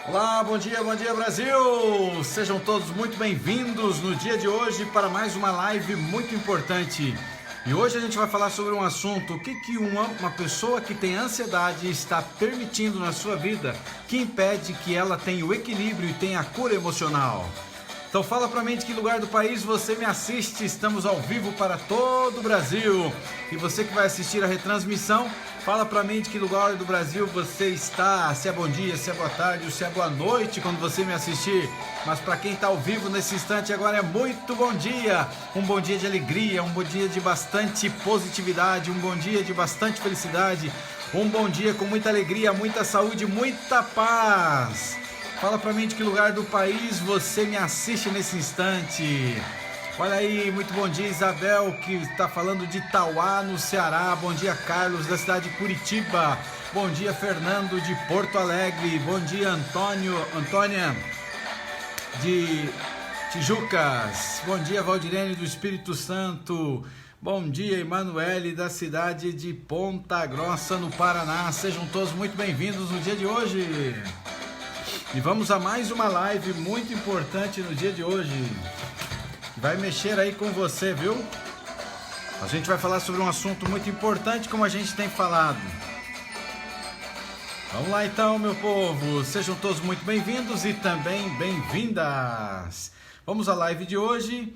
Olá, bom dia Brasil! Sejam todos muito bem-vindos no dia de hoje para mais uma live muito importante. E hoje a gente vai falar sobre um assunto, o que uma pessoa que tem ansiedade está permitindo na sua vida, que impede que ela tenha o equilíbrio e tenha a cura emocional. Então fala pra mim de que lugar do país você me assiste, estamos ao vivo para todo o Brasil. E você que vai assistir a retransmissão, fala pra mim de que lugar do Brasil você está, se é bom dia, se é boa tarde ou se é boa noite quando você me assistir. Mas para quem está ao vivo nesse instante agora é muito bom dia, um bom dia de alegria, um bom dia de bastante positividade, um bom dia de bastante felicidade, um bom dia com muita alegria, muita saúde, muita paz. Fala pra mim de que lugar do país você me assiste nesse instante. Olha aí, muito bom dia Isabel, que está falando de Itauá, no Ceará. Bom dia Carlos, da cidade de Curitiba. Bom dia Fernando, de Porto Alegre. Bom dia Antônia, de Tijucas. Bom dia Valdirene, do Espírito Santo. Bom dia Emanuele, da cidade de Ponta Grossa, no Paraná. Sejam todos muito bem-vindos no dia de hoje. E vamos a mais uma live muito importante no dia de hoje. Vai mexer aí com você, viu? A gente vai falar sobre um assunto muito importante, como a gente tem falado. Vamos lá então, meu povo. Sejam todos muito bem-vindos e também bem-vindas. Vamos à live de hoje.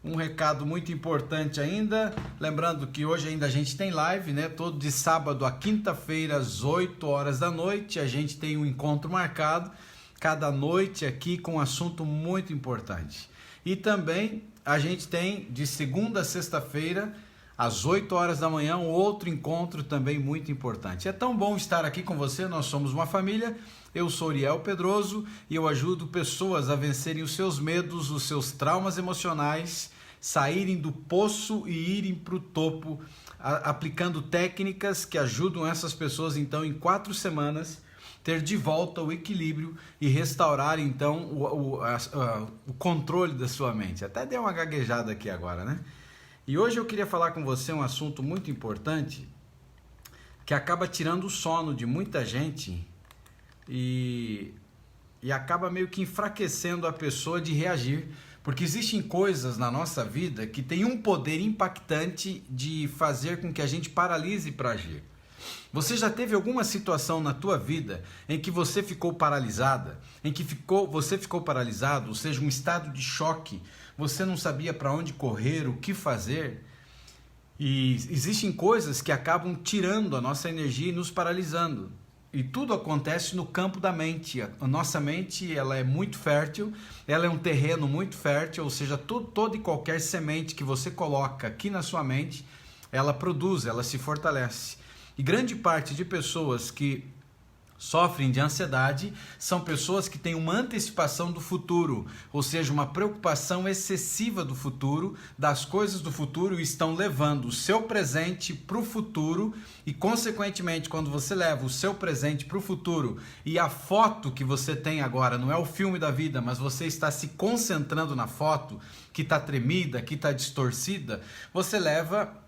Um recado muito importante ainda. Lembrando que hoje ainda a gente tem live, né? Todo de sábado a quinta-feira, às 8 horas da noite. A gente tem um encontro marcado cada noite aqui com um assunto muito importante. E também a gente tem de segunda a sexta-feira, às 8 horas da manhã, um outro encontro também muito importante. É tão bom estar aqui com você, nós somos uma família. Eu sou Uriel Pedroso e eu ajudo pessoas a vencerem os seus medos, os seus traumas emocionais, saírem do poço e irem para o topo, aplicando técnicas que ajudam essas pessoas, então, em 4 semanas, ter de volta o equilíbrio e restaurar então o controle da sua mente. Até dei uma gaguejada aqui agora, né? E hoje eu queria falar com você um assunto muito importante que acaba tirando o sono de muita gente e acaba meio que enfraquecendo a pessoa de reagir, porque existem coisas na nossa vida que têm um poder impactante de fazer com que a gente paralise para agir. Você já teve alguma situação na tua vida em que você ficou paralisada, você ficou paralisado, ou seja, um estado de choque, você não sabia para onde correr, o que fazer? E existem coisas que acabam tirando a nossa energia e nos paralisando. E tudo acontece no campo da mente. A nossa mente, ela é muito fértil, ela é um terreno muito fértil, ou seja, toda e qualquer semente que você coloca aqui na sua mente, ela produz, ela se fortalece. E grande parte de pessoas que sofrem de ansiedade são pessoas que têm uma antecipação do futuro, ou seja, uma preocupação excessiva do futuro, das coisas do futuro, e estão levando o seu presente para o futuro e, consequentemente, quando você leva o seu presente para o futuro e a foto que você tem agora não é o filme da vida, mas você está se concentrando na foto que está tremida, que está distorcida, você leva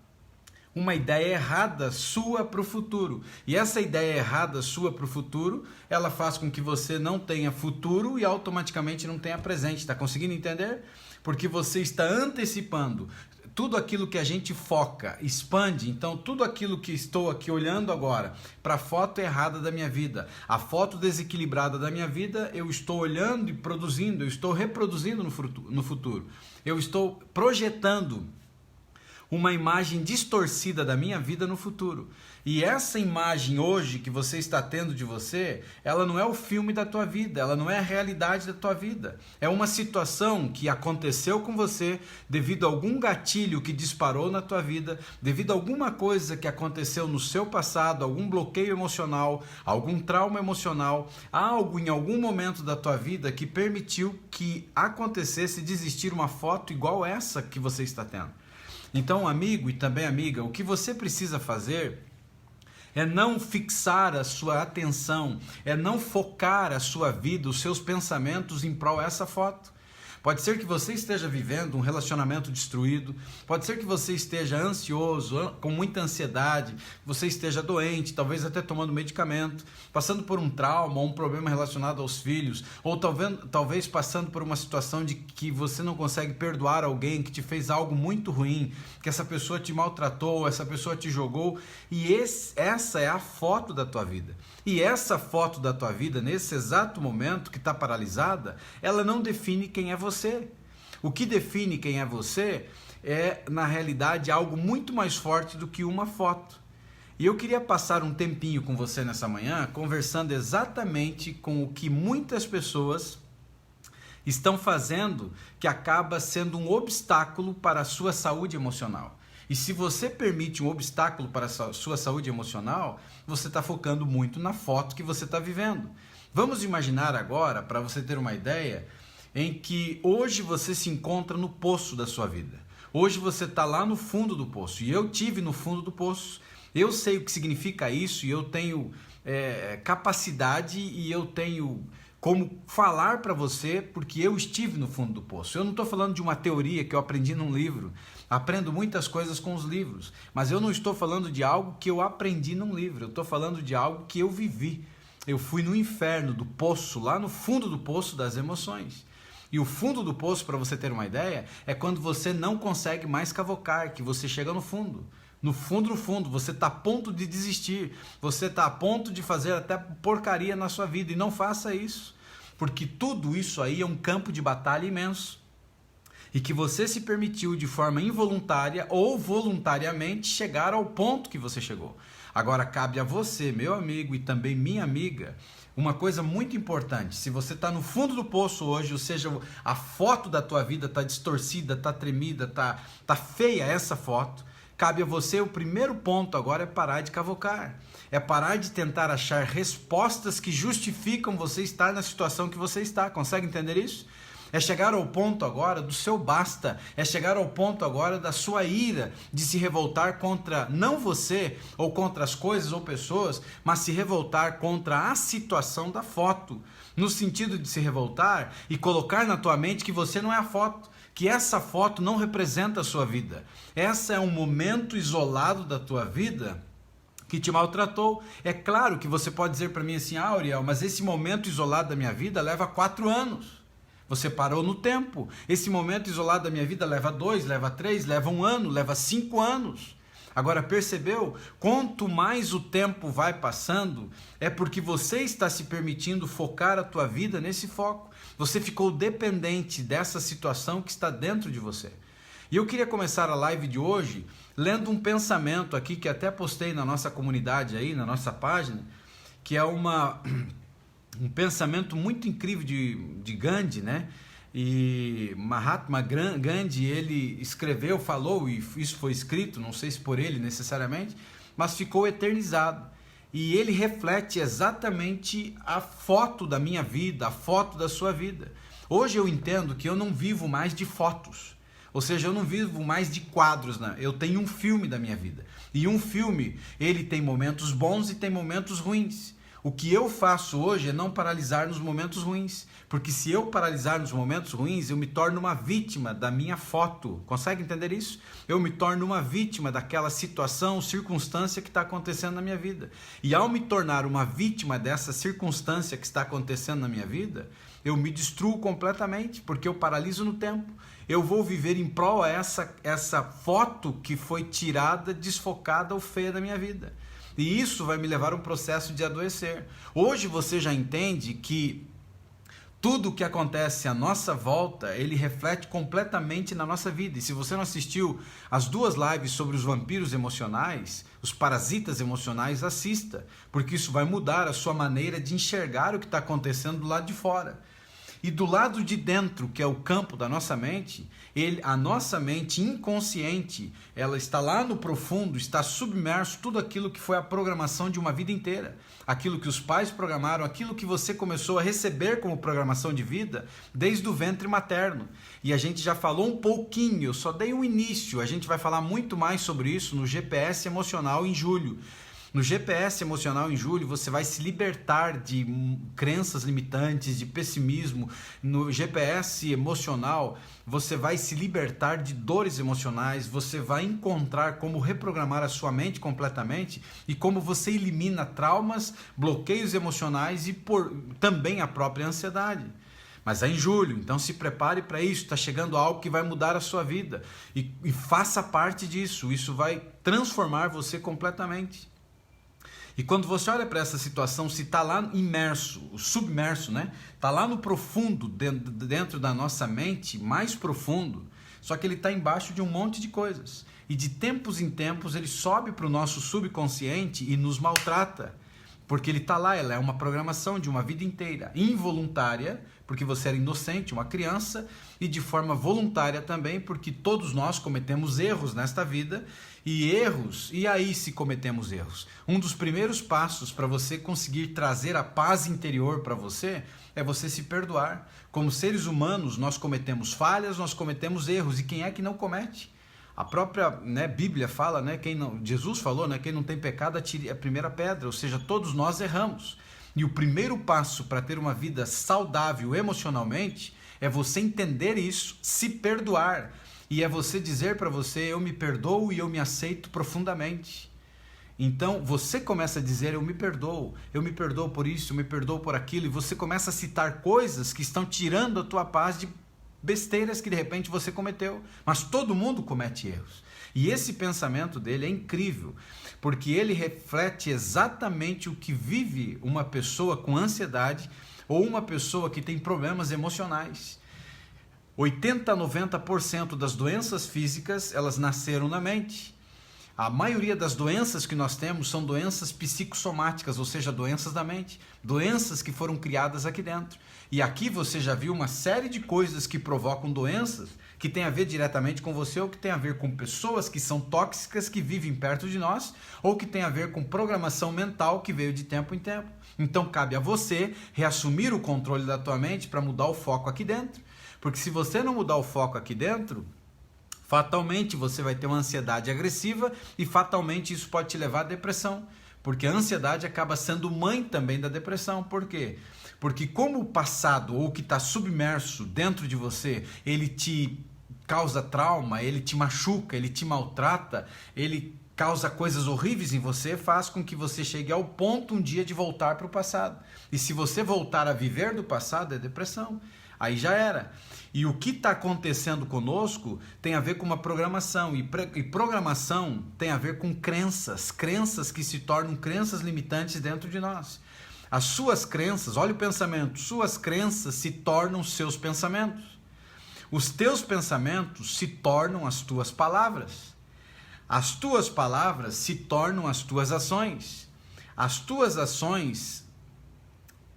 uma ideia errada sua para o futuro. E essa ideia errada sua para o futuro, ela faz com que você não tenha futuro e automaticamente não tenha presente. Está conseguindo entender? Porque você está antecipando tudo aquilo que a gente foca, expande. Então, tudo aquilo que estou aqui olhando agora para a foto errada da minha vida, a foto desequilibrada da minha vida, eu estou olhando e produzindo, eu estou reproduzindo no futuro. Eu estou projetando uma imagem distorcida da minha vida no futuro. E essa imagem hoje que você está tendo de você, ela não é o filme da tua vida, ela não é a realidade da tua vida. É uma situação que aconteceu com você devido a algum gatilho que disparou na tua vida, devido a alguma coisa que aconteceu no seu passado, algum bloqueio emocional, algum trauma emocional, algo em algum momento da tua vida que permitiu que acontecesse de existir uma foto igual essa que você está tendo. Então, amigo e também amiga, o que você precisa fazer é não fixar a sua atenção, é não focar a sua vida, os seus pensamentos em prol dessa foto. Pode ser que você esteja vivendo um relacionamento destruído, pode ser que você esteja ansioso, com muita ansiedade, você esteja doente, talvez até tomando medicamento, passando por um trauma ou um problema relacionado aos filhos, ou talvez passando por uma situação de que você não consegue perdoar alguém que te fez algo muito ruim, que essa pessoa te maltratou, essa pessoa te jogou, e essa é a foto da tua vida. E essa foto da tua vida, nesse exato momento que está paralisada, ela não define quem é você. O que define quem é você é, na realidade, algo muito mais forte do que uma foto. E eu queria passar um tempinho com você nessa manhã, conversando exatamente com o que muitas pessoas estão fazendo, que acaba sendo um obstáculo para a sua saúde emocional. E se você permite um obstáculo para a sua saúde emocional, você está focando muito na foto que você está vivendo. Vamos imaginar agora, para você ter uma ideia, em que hoje você se encontra no poço da sua vida. Hoje você está lá no fundo do poço. E eu tive no fundo do poço. Eu sei o que significa isso e eu tenho capacidade e eu tenho como falar para você, porque eu estive no fundo do poço. Eu não estou falando de uma teoria que eu aprendi num livro. Aprendo muitas coisas com os livros, mas eu não estou falando de algo que eu aprendi num livro. Eu estou falando de algo que eu vivi. Eu fui no inferno do poço, lá no fundo do poço das emoções. E o fundo do poço, para você ter uma ideia, é quando você não consegue mais cavocar, que você chega no fundo. No fundo, você está a ponto de desistir. Você está a ponto de fazer até porcaria na sua vida. E não faça isso, porque tudo isso aí é um campo de batalha imenso. E que você se permitiu de forma involuntária ou voluntariamente chegar ao ponto que você chegou. Agora cabe a você, meu amigo e também minha amiga, uma coisa muito importante. Se você está no fundo do poço hoje, ou seja, a foto da tua vida está distorcida, está tremida, está feia essa foto, cabe a você, o primeiro ponto agora é parar de cavocar. É parar de tentar achar respostas que justificam você estar na situação que você está. Consegue entender isso? É chegar ao ponto agora do seu basta, é chegar ao ponto agora da sua ira, de se revoltar contra não você, ou contra as coisas ou pessoas, mas se revoltar contra a situação da foto, no sentido de se revoltar e colocar na tua mente que você não é a foto, que essa foto não representa a sua vida. Essa é um momento isolado da tua vida que te maltratou. É claro que você pode dizer para mim assim, Uriel, mas esse momento isolado da minha vida leva 4 anos. Você parou no tempo. Esse momento isolado da minha vida leva 2, leva 3, leva 1 ano, leva 5 anos. Agora, percebeu? Quanto mais o tempo vai passando, é porque você está se permitindo focar a tua vida nesse foco. Você ficou dependente dessa situação que está dentro de você. E eu queria começar a live de hoje lendo um pensamento aqui que até postei na nossa comunidade aí, na nossa página, que é um pensamento muito incrível de Gandhi, né? E Mahatma Gandhi, ele escreveu, falou, e isso foi escrito, não sei se por ele necessariamente, mas ficou eternizado. E ele reflete exatamente a foto da minha vida, a foto da sua vida. Hoje eu entendo que eu não vivo mais de fotos. Ou seja, eu não vivo mais de quadros, né? Eu tenho um filme da minha vida. E um filme, ele tem momentos bons e tem momentos ruins. O que eu faço hoje é não paralisar nos momentos ruins, porque se eu paralisar nos momentos ruins, eu me torno uma vítima da minha foto. Consegue entender isso? Eu me torno uma vítima daquela situação, circunstância que está acontecendo na minha vida. E ao me tornar uma vítima dessa circunstância que está acontecendo na minha vida, eu me destruo completamente, porque eu paraliso no tempo. Eu vou viver em prol a essa foto que foi tirada, desfocada ou feia da minha vida. E isso vai me levar a um processo de adoecer. Hoje você já entende que tudo o que acontece à nossa volta, ele reflete completamente na nossa vida. E se você não assistiu as 2 lives sobre os vampiros emocionais, os parasitas emocionais, assista. Porque isso vai mudar a sua maneira de enxergar o que está acontecendo do lado de fora. E do lado de dentro, que é o campo da nossa mente, a nossa mente inconsciente, ela está lá no profundo, está submerso tudo aquilo que foi a programação de uma vida inteira. Aquilo que os pais programaram, aquilo que você começou a receber como programação de vida desde o ventre materno. E a gente já falou um pouquinho, eu só dei um início, a gente vai falar muito mais sobre isso no GPS emocional em julho. No GPS emocional em julho, você vai se libertar de crenças limitantes, de pessimismo. No GPS emocional, você vai se libertar de dores emocionais, você vai encontrar como reprogramar a sua mente completamente e como você elimina traumas, bloqueios emocionais e também a própria ansiedade. Mas é em julho, então se prepare para isso, está chegando algo que vai mudar a sua vida e faça parte disso, isso vai transformar você completamente. E quando você olha para essa situação, se está lá imerso, submerso, né? Está lá no profundo, dentro da nossa mente, mais profundo, só que ele está embaixo de um monte de coisas. E de tempos em tempos ele sobe para o nosso subconsciente e nos maltrata. Porque ele está lá, ela é uma programação de uma vida inteira, involuntária, porque você era inocente, uma criança, e de forma voluntária também, porque todos nós cometemos erros nesta vida, e aí se cometemos erros? Um dos primeiros passos para você conseguir trazer a paz interior para você, é você se perdoar. Como seres humanos, nós cometemos falhas, nós cometemos erros, e quem é que não comete? A própria Bíblia fala, Jesus falou, quem não tem pecado atire a primeira pedra, ou seja, todos nós erramos. E o primeiro passo para ter uma vida saudável emocionalmente é você entender isso, se perdoar. E é você dizer para você, eu me perdoo e eu me aceito profundamente. Então você começa a dizer, eu me perdoo por isso, eu me perdoo por aquilo, e você começa a citar coisas que estão tirando a tua paz de besteiras que de repente você cometeu, mas todo mundo comete erros. E esse pensamento dele é incrível, porque ele reflete exatamente o que vive uma pessoa com ansiedade ou uma pessoa que tem problemas emocionais. 80 a 90% das doenças físicas, elas nasceram na mente. A maioria das doenças que nós temos são doenças psicossomáticas, ou seja, doenças da mente, doenças que foram criadas aqui dentro. E aqui você já viu uma série de coisas que provocam doenças que tem a ver diretamente com você, ou que tem a ver com pessoas que são tóxicas, que vivem perto de nós, ou que tem a ver com programação mental que veio de tempo em tempo. Então cabe a você reassumir o controle da tua mente para mudar o foco aqui dentro. Porque se você não mudar o foco aqui dentro, fatalmente você vai ter uma ansiedade agressiva e fatalmente isso pode te levar à depressão. Porque a ansiedade acaba sendo mãe também da depressão. Por quê? Porque como o passado ou o que está submerso dentro de você, ele te causa trauma, ele te machuca, ele te maltrata, ele causa coisas horríveis em você, faz com que você chegue ao ponto um dia de voltar para o passado. E se você voltar a viver do passado, é depressão. Aí já era. E o que está acontecendo conosco tem a ver com uma programação. E programação tem a ver com crenças. Crenças que se tornam crenças limitantes dentro de nós. As suas crenças, olha o pensamento, suas crenças se tornam seus pensamentos. Os teus pensamentos se tornam as tuas palavras. As tuas palavras se tornam as tuas ações. As tuas ações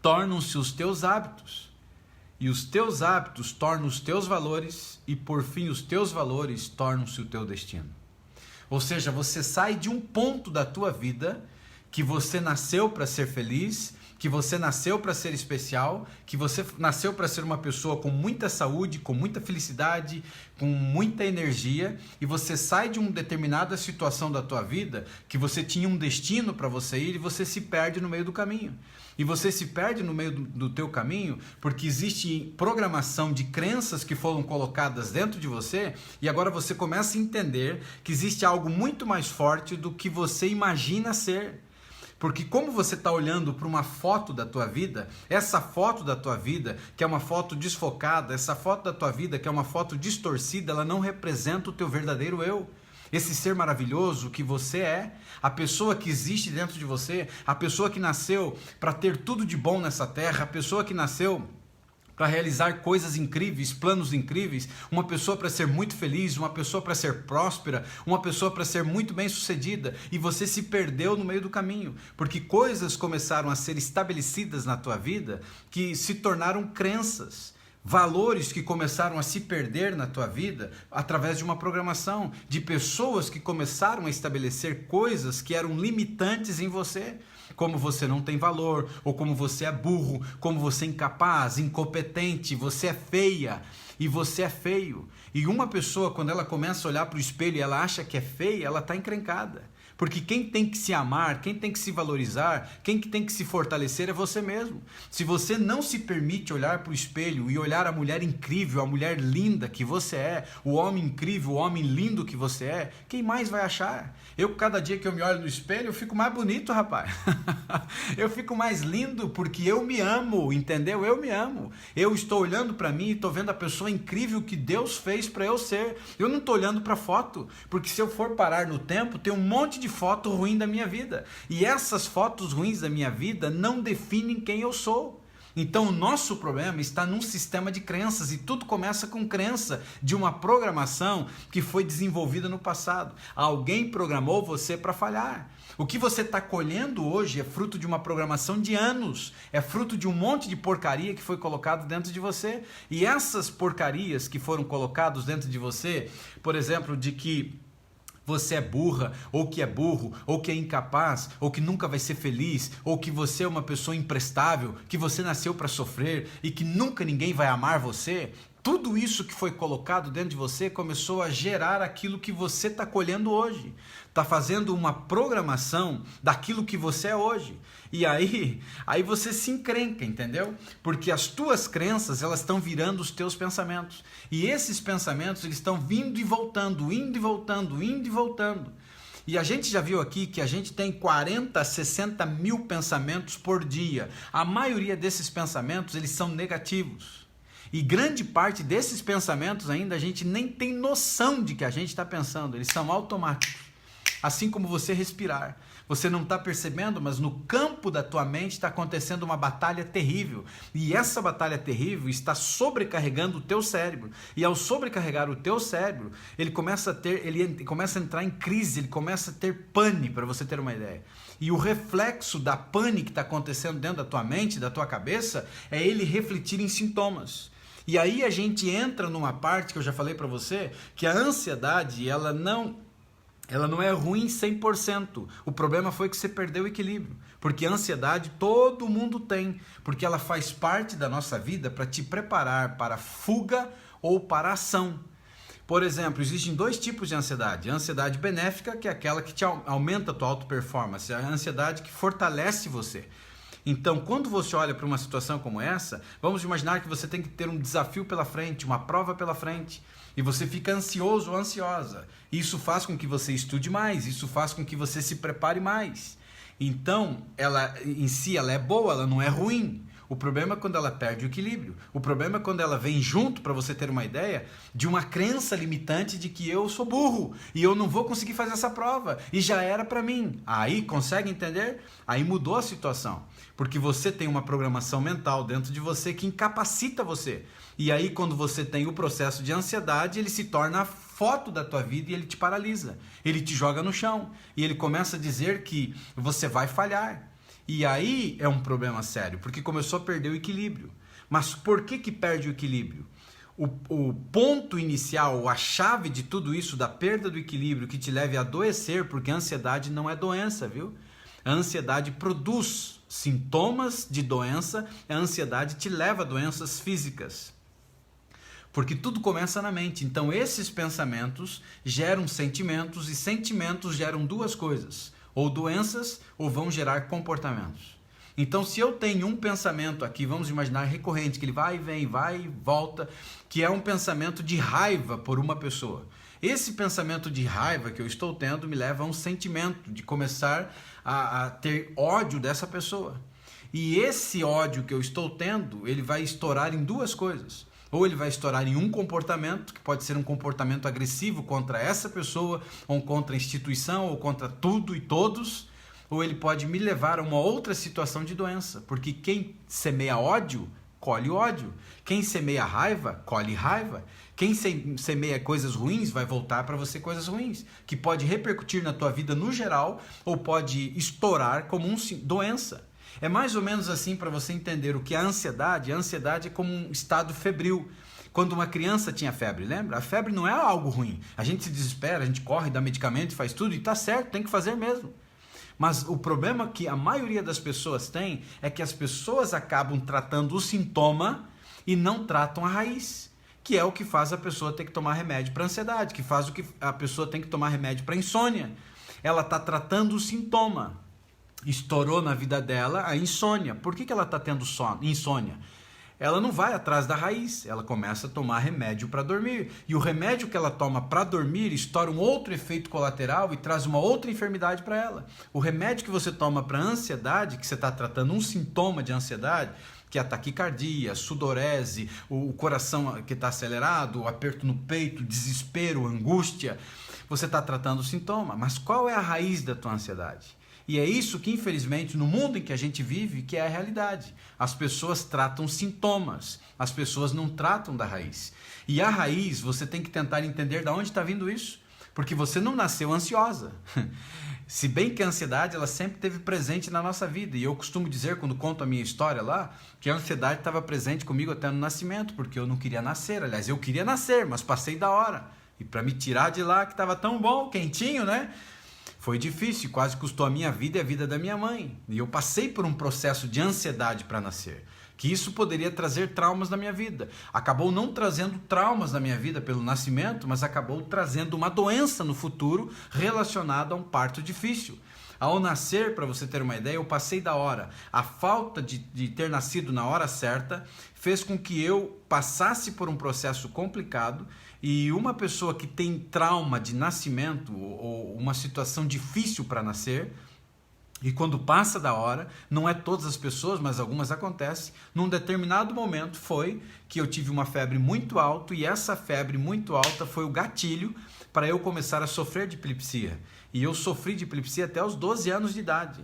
tornam-se os teus hábitos. E os teus hábitos tornam os teus valores e, por fim, os teus valores tornam-se o teu destino. Ou seja, você sai de um ponto da tua vida que você nasceu para ser feliz, que você nasceu para ser especial, que você nasceu para ser uma pessoa com muita saúde, com muita felicidade, com muita energia, e você sai de uma determinada situação da tua vida que você tinha um destino para você ir e você se perde no meio do caminho. E você se perde no meio do teu caminho porque existe programação de crenças que foram colocadas dentro de você, e agora você começa a entender que existe algo muito mais forte do que você imagina ser. Porque como você está olhando para uma foto da tua vida, essa foto da tua vida, que é uma foto desfocada, essa foto da tua vida, que é uma foto distorcida, ela não representa o teu verdadeiro eu. Esse ser maravilhoso que você é, a pessoa que existe dentro de você, a pessoa que nasceu para ter tudo de bom nessa terra, a pessoa que nasceu para realizar coisas incríveis, planos incríveis, uma pessoa para ser muito feliz, uma pessoa para ser próspera, uma pessoa para ser muito bem sucedida, e você se perdeu no meio do caminho, porque coisas começaram a ser estabelecidas na tua vida que se tornaram crenças. Valores que começaram a se perder na tua vida através de uma programação, de pessoas que começaram a estabelecer coisas que eram limitantes em você, como você não tem valor, ou como você é burro, como você é incapaz, incompetente, você é feia e você é feio. E uma pessoa, quando ela começa a olhar para o espelho e ela acha que é feia, ela está encrencada. Porque quem tem que se amar, quem tem que se valorizar, quem tem que se fortalecer é você mesmo. Se você não se permite olhar para o espelho e olhar a mulher incrível, a mulher linda que você é, o homem incrível, o homem lindo que você é, quem mais vai achar? Eu, cada dia que eu me olho no espelho, eu fico mais bonito, rapaz. Eu fico mais lindo porque eu me amo, entendeu? Eu me amo. Eu estou olhando para mim e estou vendo a pessoa incrível que Deus fez para eu ser. Eu não estou olhando para foto, porque se eu for parar no tempo, tem um monte de foto ruim da minha vida. E essas fotos ruins da minha vida não definem quem eu sou. Então o nosso problema está num sistema de crenças e tudo começa com crença de uma programação que foi desenvolvida no passado. Alguém programou você para falhar. O que você está colhendo hoje é fruto de uma programação de anos, é fruto de um monte de porcaria que foi colocado dentro de você. E essas porcarias que foram colocadas dentro de você, por exemplo, de que você é burra, ou que é burro, ou que é incapaz, ou que nunca vai ser feliz, ou que você é uma pessoa imprestável, que você nasceu para sofrer e que nunca ninguém vai amar você. Tudo isso que foi colocado dentro de você começou a gerar aquilo que você está colhendo hoje. Está fazendo uma programação daquilo que você é hoje. E aí você se encrenca, entendeu? Porque as tuas crenças, elas estão virando os teus pensamentos. E esses pensamentos, eles estão vindo e voltando, indo e voltando, indo e voltando. E a gente já viu aqui que a gente tem 40, 60 mil pensamentos por dia. A maioria desses pensamentos, eles são negativos. E grande parte desses pensamentos ainda a gente nem tem noção de que a gente está pensando. Eles são automáticos. Assim como você respirar. Você não está percebendo, mas no campo da tua mente está acontecendo uma batalha terrível. E essa batalha terrível está sobrecarregando o teu cérebro. E ao sobrecarregar o teu cérebro, ele começa a entrar em crise, ele começa a ter pane, para você ter uma ideia. E o reflexo da pane que está acontecendo dentro da tua mente, da tua cabeça, é ele refletir em sintomas. E aí a gente entra numa parte que eu já falei para você, que a ansiedade, ela não é ruim 100%. O problema foi que você perdeu o equilíbrio. Porque a ansiedade todo mundo tem. Porque ela faz parte da nossa vida para te preparar para fuga ou para ação. Por exemplo, existem dois tipos de ansiedade. A ansiedade benéfica, que é aquela que te aumenta a tua auto-performance. A ansiedade que fortalece você. Então, quando você olha para uma situação como essa, vamos imaginar que você tem que ter um desafio pela frente, uma prova pela frente. E você fica ansioso ou ansiosa. Isso faz com que você estude mais, isso faz com que você se prepare mais. Então, ela em si ela é boa, ela não é ruim. O problema é quando ela perde o equilíbrio. O problema é quando ela vem junto, para você ter uma ideia, de uma crença limitante de que eu sou burro e eu não vou conseguir fazer essa prova e já era para mim. Aí, consegue entender? Aí mudou a situação. Porque você tem uma programação mental dentro de você que incapacita você. E aí, quando você tem o processo de ansiedade, ele se torna a foto da tua vida e ele te paralisa. Ele te joga no chão e ele começa a dizer que você vai falhar. E aí é um problema sério, porque começou a perder o equilíbrio. Mas por que perde o equilíbrio? O ponto inicial, a chave de tudo isso, da perda do equilíbrio que te leva a adoecer, porque a ansiedade não é doença, viu? A ansiedade produz sintomas de doença, a ansiedade te leva a doenças físicas. Porque tudo começa na mente. Então esses pensamentos geram sentimentos e sentimentos geram duas coisas. Ou doenças, ou vão gerar comportamentos. Então, se eu tenho um pensamento aqui, vamos imaginar recorrente, que ele vai e vem, vai e volta, que é um pensamento de raiva por uma pessoa. Esse pensamento de raiva que eu estou tendo me leva a um sentimento de começar a ter ódio dessa pessoa. E esse ódio que eu estou tendo, ele vai estourar em duas coisas. Ou ele vai estourar em um comportamento, que pode ser um comportamento agressivo contra essa pessoa, ou contra a instituição, ou contra tudo e todos, ou ele pode me levar a uma outra situação de doença, porque quem semeia ódio, colhe ódio. Quem semeia raiva, colhe raiva. Quem semeia coisas ruins, vai voltar para você coisas ruins, que pode repercutir na tua vida no geral, ou pode estourar como uma doença. É mais ou menos assim para você entender o que é a ansiedade. A ansiedade é como um estado febril. Quando uma criança tinha febre, lembra? A febre não é algo ruim. A gente se desespera, a gente corre, dá medicamento, faz tudo e tá certo, tem que fazer mesmo. Mas o problema que a maioria das pessoas tem é que as pessoas acabam tratando o sintoma e não tratam a raiz, que é o que faz a pessoa ter que tomar remédio para ansiedade, que faz o que a pessoa tem que tomar remédio para insônia. ela está tratando o sintoma. Estourou na vida dela a insônia. Por que ela está tendo insônia? Ela não vai atrás da raiz, ela começa a tomar remédio para dormir. E o remédio que ela toma para dormir estoura um outro efeito colateral e traz uma outra enfermidade para ela. O remédio que você toma para ansiedade, que você está tratando um sintoma de ansiedade, que é a taquicardia, a sudorese, o coração que está acelerado, o aperto no peito, desespero, angústia, você está tratando o sintoma. Mas qual é a raiz da tua ansiedade? E é isso que, infelizmente, no mundo em que a gente vive, que é a realidade. As pessoas tratam sintomas, as pessoas não tratam da raiz. E a raiz, você tem que tentar entender de onde está vindo isso, porque você não nasceu ansiosa. Se bem que a ansiedade, ela sempre esteve presente na nossa vida. E eu costumo dizer, quando conto a minha história lá, que a ansiedade estava presente comigo até no nascimento, porque eu não queria nascer. Aliás, eu queria nascer, mas passei da hora. E para me tirar de lá, que estava tão bom, quentinho, né? Foi difícil, quase custou a minha vida e a vida da minha mãe. E eu passei por um processo de ansiedade para nascer. Que isso poderia trazer traumas na minha vida. Acabou não trazendo traumas na minha vida pelo nascimento, mas acabou trazendo uma doença no futuro relacionada a um parto difícil. Ao nascer, para você ter uma ideia, eu passei da hora. A falta de ter nascido na hora certa fez com que eu passasse por um processo complicado. E uma pessoa que tem trauma de nascimento ou uma situação difícil para nascer, e quando passa da hora, não é todas as pessoas, mas algumas acontecem, num determinado momento foi que eu tive uma febre muito alta, e essa febre muito alta foi o gatilho para eu começar a sofrer de epilepsia. E eu sofri de epilepsia até os 12 anos de idade.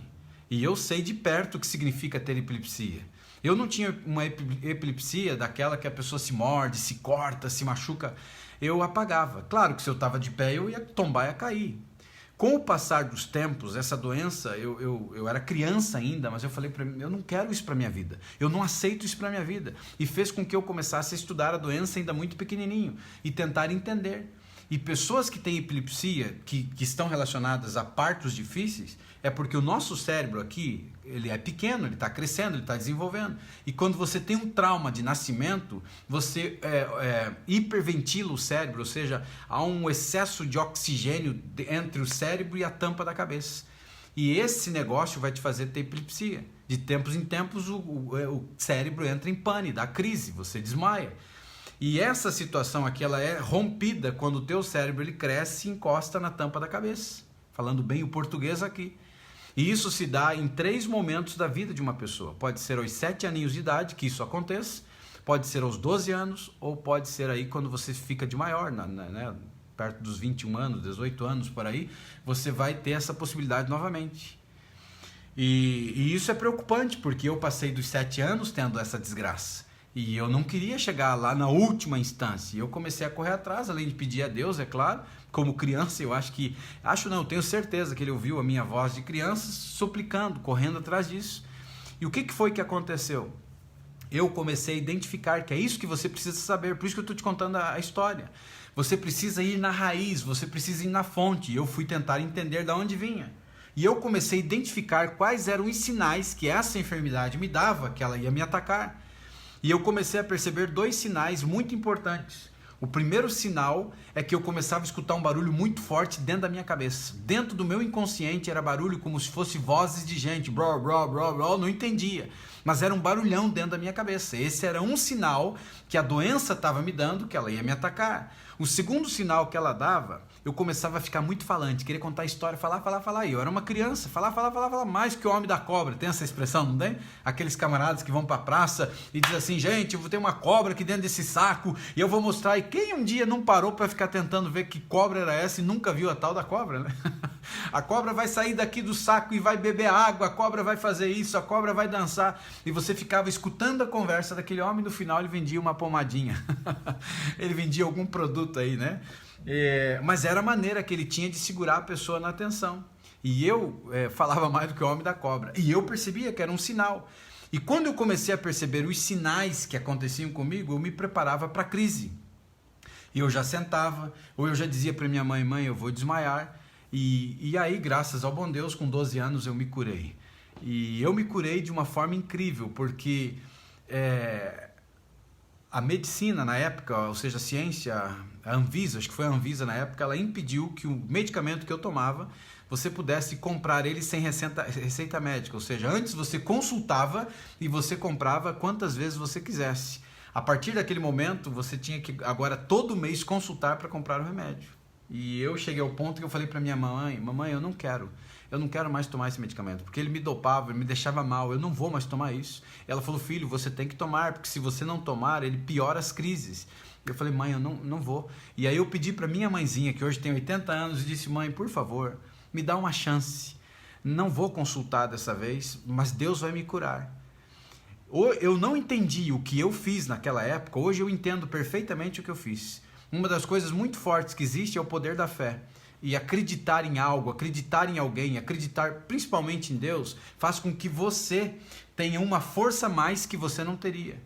E eu sei de perto o que significa ter epilepsia. Eu não tinha uma epilepsia daquela que a pessoa se morde, se corta, se machuca. Eu apagava. Claro que se eu estava de pé, eu ia tombar, ia cair. Com o passar dos tempos, essa doença, eu era criança ainda, mas eu falei para mim, eu não quero isso para minha vida. Eu não aceito isso para minha vida. E fez com que eu começasse a estudar a doença ainda muito pequenininho e tentar entender. E pessoas que têm epilepsia, que estão relacionadas a partos difíceis, é porque o nosso cérebro aqui, ele é pequeno, ele está crescendo, ele está desenvolvendo. E quando você tem um trauma de nascimento, você hiperventila o cérebro, ou seja, há um excesso de oxigênio entre o cérebro e a tampa da cabeça. E esse negócio vai te fazer ter epilepsia. De tempos em tempos, o cérebro entra em pane, dá crise, você desmaia. E essa situação aqui, ela é rompida quando o teu cérebro ele cresce e encosta na tampa da cabeça. Falando bem o português aqui. E isso se dá em 3 momentos da vida de uma pessoa. Pode ser aos 7 aninhos de idade que isso aconteça, pode ser aos 12 anos, ou pode ser aí quando você fica de maior, né? Perto dos 21 anos, 18 anos, por aí, você vai ter essa possibilidade novamente. E isso é preocupante, porque eu passei dos 7 anos tendo essa desgraça. E eu não queria chegar lá na última instância. E eu comecei a correr atrás, além de pedir a Deus, é claro. Como criança, eu tenho certeza que ele ouviu a minha voz de criança suplicando, correndo atrás disso. E o que foi que aconteceu? Eu comecei a identificar que é isso que você precisa saber. Por isso que eu estou te contando a história. Você precisa ir na raiz, você precisa ir na fonte. E eu fui tentar entender de onde vinha. E eu comecei a identificar quais eram os sinais que essa enfermidade me dava, que ela ia me atacar. E eu comecei a perceber 2 sinais muito importantes. O primeiro sinal é que eu começava a escutar um barulho muito forte dentro da minha cabeça. Dentro do meu inconsciente era barulho como se fosse vozes de gente. Bró, bró, bró, bró, não entendia. Mas era um barulhão dentro da minha cabeça. Esse era um sinal que a doença estava me dando, que ela ia me atacar. O segundo sinal que ela dava, eu começava a ficar muito falante, queria contar a história, falar. E eu era uma criança, falar, mais que o homem da cobra. Tem essa expressão, não tem? Aqueles camaradas que vão para a praça e dizem assim, gente, eu vou ter uma cobra aqui dentro desse saco e eu vou mostrar. E quem um dia não parou para ficar tentando ver que cobra era essa e nunca viu a tal da cobra, né? A cobra vai sair daqui do saco e vai beber água, a cobra vai fazer isso, a cobra vai dançar. E você ficava escutando a conversa daquele homem e no final ele vendia uma pomadinha. Ele vendia algum produto aí, né? Mas era a maneira que ele tinha de segurar a pessoa na atenção. E eu falava mais do que o homem da cobra. E eu percebia que era um sinal. E quando eu comecei a perceber os sinais que aconteciam comigo, eu me preparava para a crise. E eu já sentava, ou eu já dizia para minha mãe, eu vou desmaiar. E aí, graças ao bom Deus, com 12 anos eu me curei. E eu me curei de uma forma incrível, porque a medicina na época, ou seja, a ciência, a Anvisa, acho que foi a Anvisa na época, ela impediu que o medicamento que eu tomava você pudesse comprar ele sem receita médica. Ou seja, antes você consultava e você comprava quantas vezes você quisesse. A partir daquele momento, você tinha que agora todo mês consultar para comprar o remédio. E eu cheguei ao ponto que eu falei para minha mãe: mamãe, eu não quero mais tomar esse medicamento, porque ele me dopava, ele me deixava mal, eu não vou mais tomar isso. Ela falou: filho, você tem que tomar, porque se você não tomar, ele piora as crises. Eu falei: mãe, eu não vou. E aí eu pedi para minha mãezinha, que hoje tem 80 anos, e disse: mãe, por favor, me dá uma chance. Não vou consultar dessa vez, mas Deus vai me curar. Eu não entendi o que eu fiz naquela época, hoje eu entendo perfeitamente o que eu fiz. Uma das coisas muito fortes que existe é o poder da fé. E acreditar em algo, acreditar em alguém, acreditar principalmente em Deus, faz com que você tenha uma força a mais que você não teria.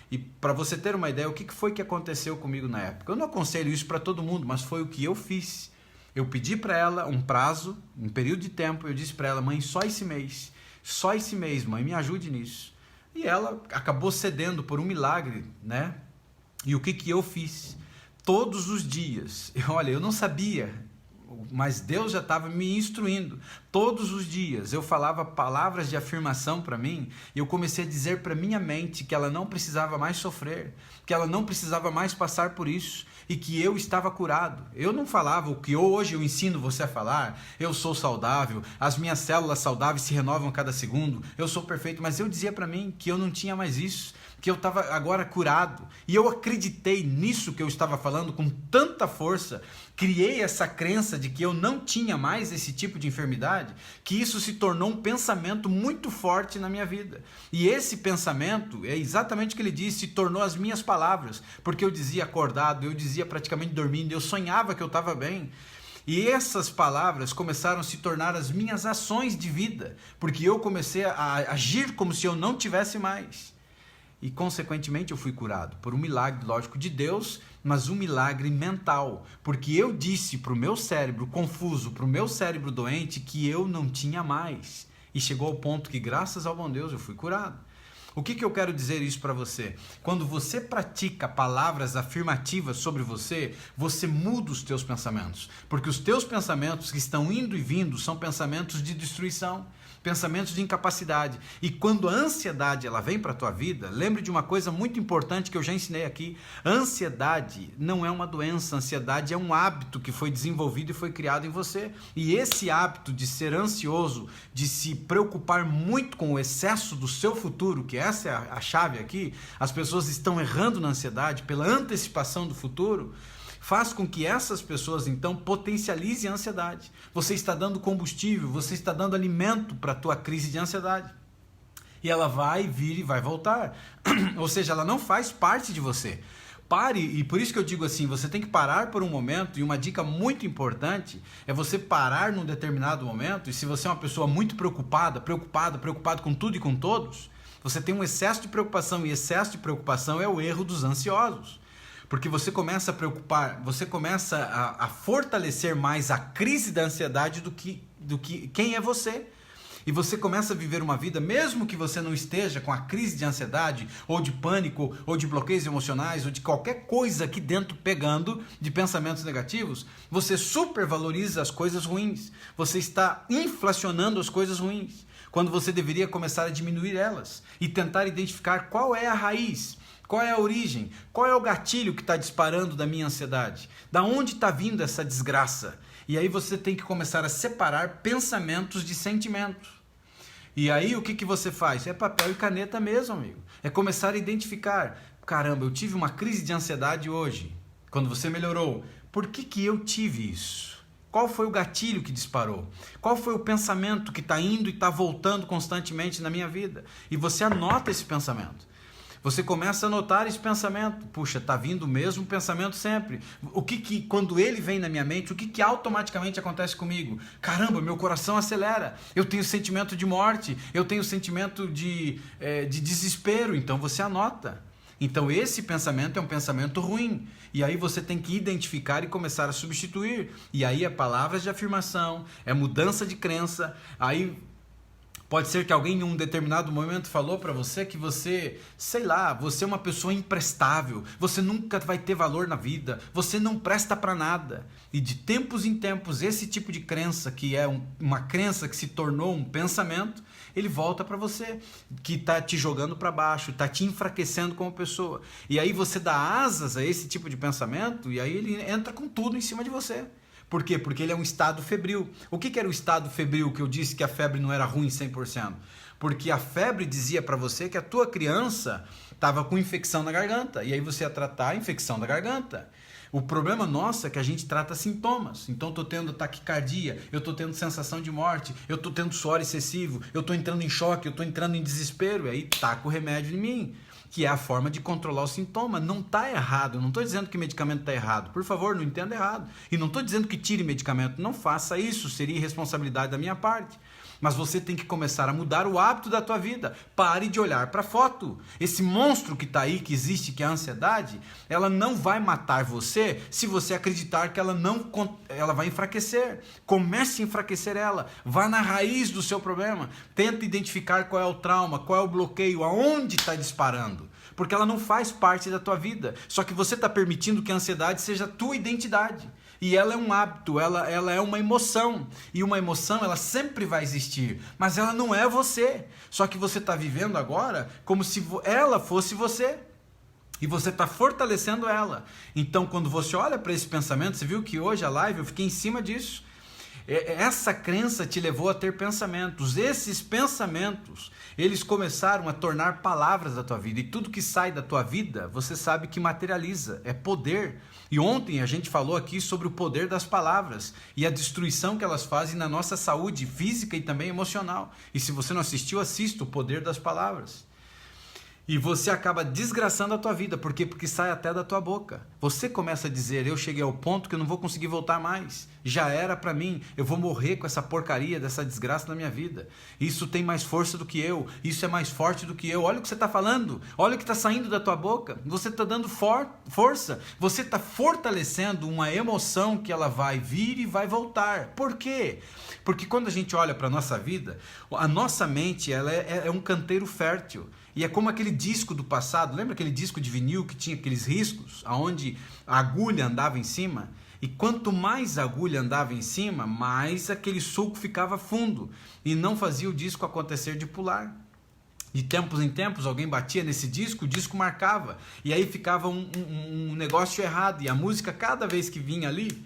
E para você ter uma ideia, o que foi que aconteceu comigo na época? Eu não aconselho isso para todo mundo, mas foi o que eu fiz. Eu pedi para ela um prazo, um período de tempo, eu disse para ela: mãe, só esse mês, mãe, me ajude nisso. E ela acabou cedendo por um milagre, né? E o que eu fiz? Todos os dias, olha, eu não sabia, mas Deus já estava me instruindo. Todos os dias eu falava palavras de afirmação para mim, e eu comecei a dizer para minha mente que ela não precisava mais sofrer, que ela não precisava mais passar por isso, e que eu estava curado. Eu não falava o que hoje eu ensino você a falar: eu sou saudável, as minhas células saudáveis se renovam a cada segundo, eu sou perfeito, mas eu dizia para mim que eu não tinha mais isso, que eu estava agora curado. E eu acreditei nisso que eu estava falando com tanta força, criei essa crença de que eu não tinha mais esse tipo de enfermidade, que isso se tornou um pensamento muito forte na minha vida. E esse pensamento, é exatamente o que ele disse, se tornou as minhas palavras, porque eu dizia acordado, eu dizia praticamente dormindo, eu sonhava que eu estava bem. E essas palavras começaram a se tornar as minhas ações de vida, porque eu comecei a agir como se eu não tivesse mais. E, consequentemente, eu fui curado por um milagre, lógico, de Deus, mas um milagre mental. Porque eu disse para o meu cérebro confuso, para o meu cérebro doente, que eu não tinha mais. E chegou ao ponto que, graças ao bom Deus, eu fui curado. O que eu quero dizer isso para você? Quando você pratica palavras afirmativas sobre você, você muda os teus pensamentos. Porque os teus pensamentos que estão indo e vindo são pensamentos de destruição, pensamentos de incapacidade. E quando a ansiedade ela vem para a tua vida, lembre de uma coisa muito importante que eu já ensinei aqui: a ansiedade não é uma doença, a ansiedade é um hábito que foi desenvolvido e foi criado em você. E esse hábito de ser ansioso, de se preocupar muito com o excesso do seu futuro, que essa é a chave aqui, as pessoas estão errando na ansiedade pela antecipação do futuro, faz com que essas pessoas, então, potencializem a ansiedade. Você está dando combustível, você está dando alimento para a tua crise de ansiedade. E ela vai vir e vai voltar. Ou seja, ela não faz parte de você. Pare, e por isso que eu digo assim, você tem que parar por um momento, e uma dica muito importante é você parar num determinado momento, e se você é uma pessoa muito preocupado com tudo e com todos, você tem um excesso de preocupação, e excesso de preocupação é o erro dos ansiosos. Porque você começa a preocupar, você começa a fortalecer mais a crise da ansiedade do que quem é você. E você começa a viver uma vida, mesmo que você não esteja com a crise de ansiedade, ou de pânico, ou de bloqueios emocionais, ou de qualquer coisa aqui dentro pegando de pensamentos negativos, você supervaloriza as coisas ruins. Você está inflacionando as coisas ruins, quando você deveria começar a diminuir elas e tentar identificar qual é a raiz. Qual é a origem? Qual é o gatilho que está disparando da minha ansiedade? Da onde está vindo essa desgraça? E aí você tem que começar a separar pensamentos de sentimentos. E aí o que você faz? É papel e caneta mesmo, amigo. É começar a identificar. Caramba, eu tive uma crise de ansiedade hoje. Quando você melhorou, por que eu tive isso? Qual foi o gatilho que disparou? Qual foi o pensamento que está indo e está voltando constantemente na minha vida? E você anota esse pensamento. Você começa a notar esse pensamento. Puxa, está vindo o mesmo pensamento sempre. Quando ele vem na minha mente, o que automaticamente acontece comigo? Caramba, meu coração acelera. Eu tenho sentimento de morte. Eu tenho sentimento de desespero. Então você anota. Então esse pensamento é um pensamento ruim. E aí você tem que identificar e começar a substituir. E aí é palavras de afirmação, é mudança de crença. Aí Pode ser que alguém em um determinado momento falou para você que você, sei lá, você é uma pessoa imprestável, você nunca vai ter valor na vida, você não presta para nada. E de tempos em tempos, esse tipo de crença, que é uma crença que se tornou um pensamento, ele volta para você, que está te jogando para baixo, está te enfraquecendo como pessoa. E aí você dá asas a esse tipo de pensamento e aí ele entra com tudo em cima de você. Por quê? Porque ele é um estado febril. O que era o estado febril que eu disse que a febre não era ruim 100%? Porque a febre dizia para você que a tua criança estava com infecção na garganta. E aí você ia tratar a infecção da garganta. O problema nosso é que a gente trata sintomas. Então eu estou tendo taquicardia, eu estou tendo sensação de morte, eu estou tendo suor excessivo, eu estou entrando em choque, eu estou entrando em desespero. E aí taca o remédio em mim, que é a forma de controlar o sintoma. Não está errado, eu não estou dizendo que medicamento está errado. Por favor, não entenda errado. E não estou dizendo que tire medicamento, não faça isso, seria irresponsabilidade da minha parte. Mas você tem que começar a mudar o hábito da tua vida. Pare de olhar para a foto. Esse monstro que está aí, que existe, que é a ansiedade, ela não vai matar você se você acreditar que ela vai enfraquecer. Comece a enfraquecer ela. Vá na raiz do seu problema. Tenta identificar qual é o trauma, qual é o bloqueio, aonde está disparando. Porque ela não faz parte da tua vida. Só que você está permitindo que a ansiedade seja a tua identidade. E ela é um hábito, ela é uma emoção. E uma emoção, ela sempre vai existir. Mas ela não é você. Só que você está vivendo agora como se ela fosse você. E você está fortalecendo ela. Então, quando você olha para esse pensamento, você viu que hoje a live eu fiquei em cima disso. Essa crença te levou a ter pensamentos. Esses pensamentos, eles começaram a tornar palavras da tua vida. E tudo que sai da tua vida, você sabe que materializa. É poder. E ontem a gente falou aqui sobre o poder das palavras e a destruição que elas fazem na nossa saúde física e também emocional. E se você não assistiu, assista o poder das palavras. E você acaba desgraçando a tua vida. Por quê? Porque sai até da tua boca. Você começa a dizer, eu cheguei ao ponto que eu não vou conseguir voltar mais. Já era pra mim, eu vou morrer com essa porcaria, dessa desgraça na minha vida. Isso tem mais força do que eu, isso é mais forte do que eu. Olha o que você está falando, olha o que está saindo da tua boca. Você está dando força, você está fortalecendo uma emoção que ela vai vir e vai voltar. Por quê? Porque quando a gente olha para a nossa vida, a nossa mente ela é um canteiro fértil. E é como aquele disco do passado, lembra aquele disco de vinil que tinha aqueles riscos, onde a agulha andava em cima? E quanto mais a agulha andava em cima, mais aquele sulco ficava fundo e não fazia o disco acontecer de pular. De tempos em tempos alguém batia nesse disco, o disco marcava e aí ficava um negócio errado e a música cada vez que vinha ali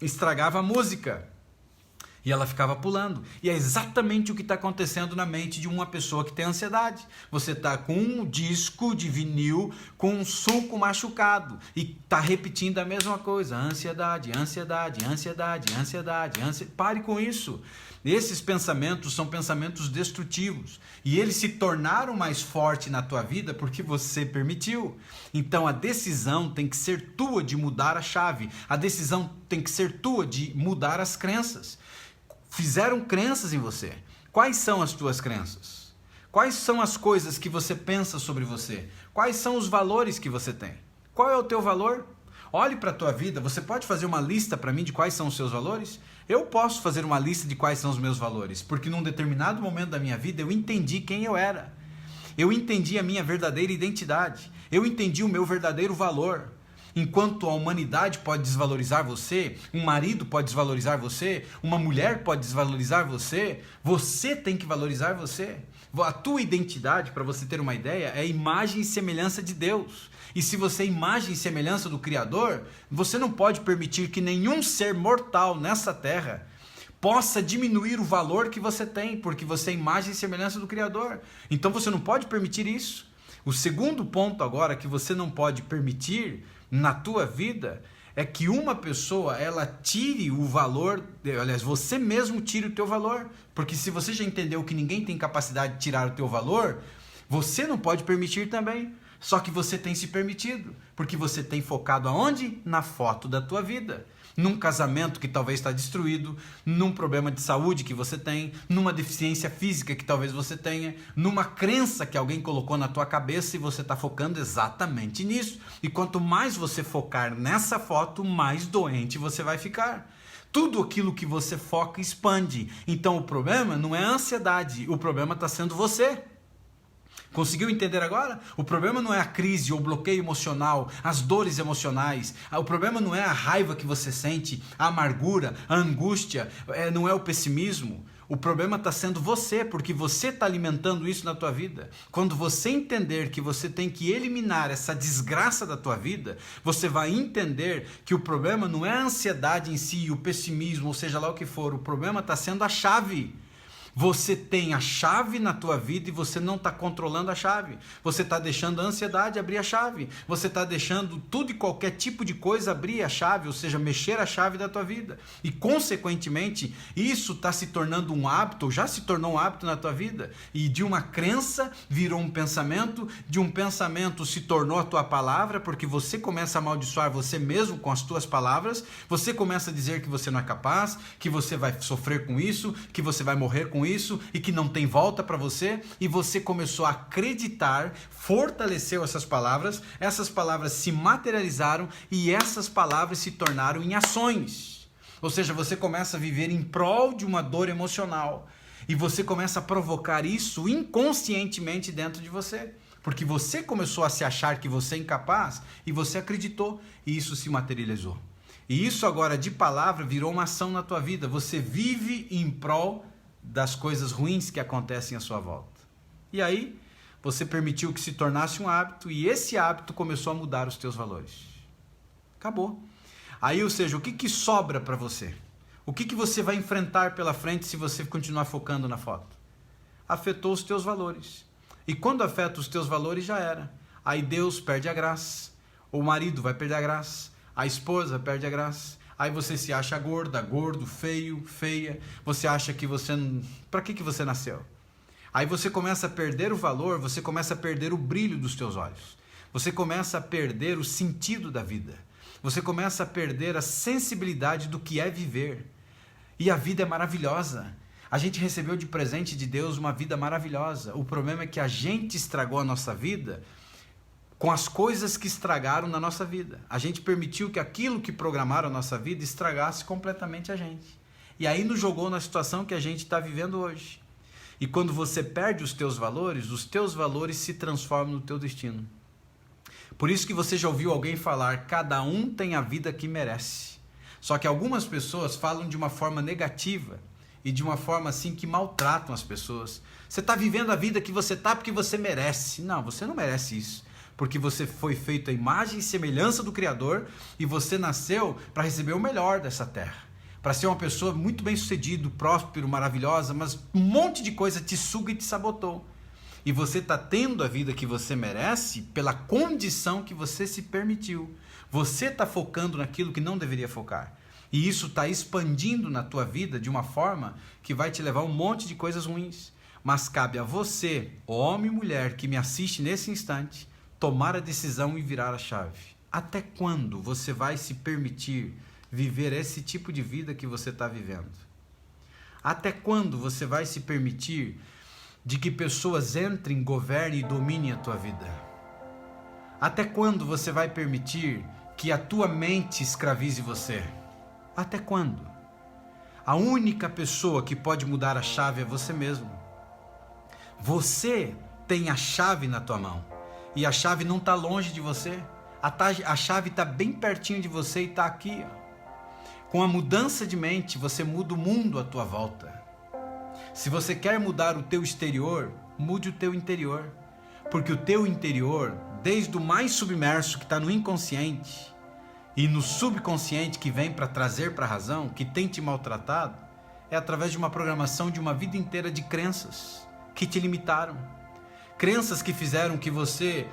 estragava a música. E ela ficava pulando. E é exatamente o que está acontecendo na mente de uma pessoa que tem ansiedade. Você está com um disco de vinil com um sulco machucado e está repetindo a mesma coisa. Ansiedade, ansiedade, ansiedade, ansiedade, ansiedade. Pare com isso. Esses pensamentos são pensamentos destrutivos. E eles se tornaram mais fortes na tua vida porque você permitiu. Então a decisão tem que ser tua de mudar a chave. A decisão tem que ser tua de mudar as crenças. Fizeram crenças em você. Quais são as tuas crenças? Quais são as coisas que você pensa sobre você? Quais são os valores que você tem? Qual é o teu valor? Olhe para a tua vida. Você pode fazer uma lista para mim de quais são os seus valores? Eu posso fazer uma lista de quais são os meus valores, porque num determinado momento da minha vida eu entendi quem eu era. Eu entendi a minha verdadeira identidade. Eu entendi o meu verdadeiro valor. Enquanto a humanidade pode desvalorizar você, um marido pode desvalorizar você, uma mulher pode desvalorizar você, você tem que valorizar você. A tua identidade, para você ter uma ideia, é imagem e semelhança de Deus. E se você é imagem e semelhança do Criador, você não pode permitir que nenhum ser mortal nessa terra possa diminuir o valor que você tem, porque você é imagem e semelhança do Criador. Então você não pode permitir isso. O segundo ponto agora que você não pode permitir na tua vida é que uma pessoa ela tire o valor, aliás, você mesmo tire o teu valor, porque se você já entendeu que ninguém tem capacidade de tirar o teu valor, você não pode permitir também, só que você tem se permitido, porque você tem focado aonde? Na foto da tua vida. Num casamento que talvez está destruído, num problema de saúde que você tem, numa deficiência física que talvez você tenha, numa crença que alguém colocou na tua cabeça e você está focando exatamente nisso. E quanto mais você focar nessa foto, mais doente você vai ficar. tudo aquilo que você foca expande. Então o problema não é a ansiedade, o problema está sendo você. Conseguiu entender agora? O problema não é a crise ou o bloqueio emocional, as dores emocionais. O problema não é a raiva que você sente, a amargura, a angústia, não é o pessimismo. O problema está sendo você, porque você está alimentando isso na tua vida. Quando você entender que você tem que eliminar essa desgraça da tua vida, você vai entender que o problema não é a ansiedade em si, o pessimismo, ou seja lá o que for. O problema está sendo a chave. Você tem a chave na tua vida e você não está controlando a chave. Você está deixando a ansiedade abrir a chave. Você está deixando tudo e qualquer tipo de coisa abrir a chave, ou seja, mexer a chave da tua vida. E, consequentemente, isso está se tornando um hábito, ou já se tornou um hábito na tua vida. E de uma crença virou um pensamento, de um pensamento se tornou a tua palavra, porque você começa a amaldiçoar você mesmo com as tuas palavras. Você começa a dizer que você não é capaz, que você vai sofrer com isso, que você vai morrer com isso e que não tem volta para você, e você começou a acreditar, fortaleceu essas palavras se materializaram e essas palavras se tornaram em ações. Ou seja, você começa a viver em prol de uma dor emocional e você começa a provocar isso inconscientemente dentro de você, porque você começou a se achar que você é incapaz e você acreditou e isso se materializou. E isso agora de palavra virou uma ação na tua vida. Você vive em prol das coisas ruins que acontecem à sua volta. E aí, você permitiu que se tornasse um hábito e esse hábito começou a mudar os teus valores. Acabou. Aí, ou seja, o que sobra para você? O que você vai enfrentar pela frente se você continuar focando na foto? Afetou os teus valores. E quando afeta os teus valores, já era. Aí Deus perde a graça. O marido vai perder a graça. A esposa perde a graça. Aí você se acha gorda, gordo, feio, feia. Você acha que você... Para que você nasceu? Aí você começa a perder o valor, você começa a perder o brilho dos teus olhos. Você começa a perder o sentido da vida. Você começa a perder a sensibilidade do que é viver. E a vida é maravilhosa. A gente recebeu de presente de Deus uma vida maravilhosa. O problema é que a gente estragou a nossa vida com as coisas que estragaram na nossa vida. A gente permitiu que aquilo que programaram a nossa vida estragasse completamente a gente. E aí nos jogou na situação que a gente está vivendo hoje. E quando você perde os teus valores se transformam no teu destino. Por isso que você já ouviu alguém falar, cada um tem a vida que merece. Só que algumas pessoas falam de uma forma negativa e de uma forma assim que maltratam as pessoas. Você está vivendo a vida que você está porque você merece. Não, você não merece isso. Porque você foi feito à imagem e semelhança do Criador e você nasceu para receber o melhor dessa terra. Para ser uma pessoa muito bem sucedida, próspero, maravilhosa, mas um monte de coisa te suga e te sabotou. E você está tendo a vida que você merece pela condição que você se permitiu. Você está focando naquilo que não deveria focar. E isso está expandindo na tua vida de uma forma que vai te levar a um monte de coisas ruins. Mas cabe a você, homem e mulher que me assiste nesse instante, tomar a decisão e virar a chave. Até quando você vai se permitir viver esse tipo de vida que você está vivendo? Até quando você vai se permitir de que pessoas entrem, governem e dominem a tua vida? Até quando você vai permitir que a tua mente escravize você? Até quando? A única pessoa que pode mudar a chave é você mesmo. Você tem a chave na tua mão. E a chave não está longe de você. A chave está bem pertinho de você e está aqui. Ó. Com a mudança de mente, você muda o mundo à tua volta. Se você quer mudar o teu exterior, mude o teu interior. Porque o teu interior, desde o mais submerso que está no inconsciente e no subconsciente que vem para trazer para a razão, que tem te maltratado, é através de uma programação de uma vida inteira de crenças que te limitaram. Crenças que fizeram que você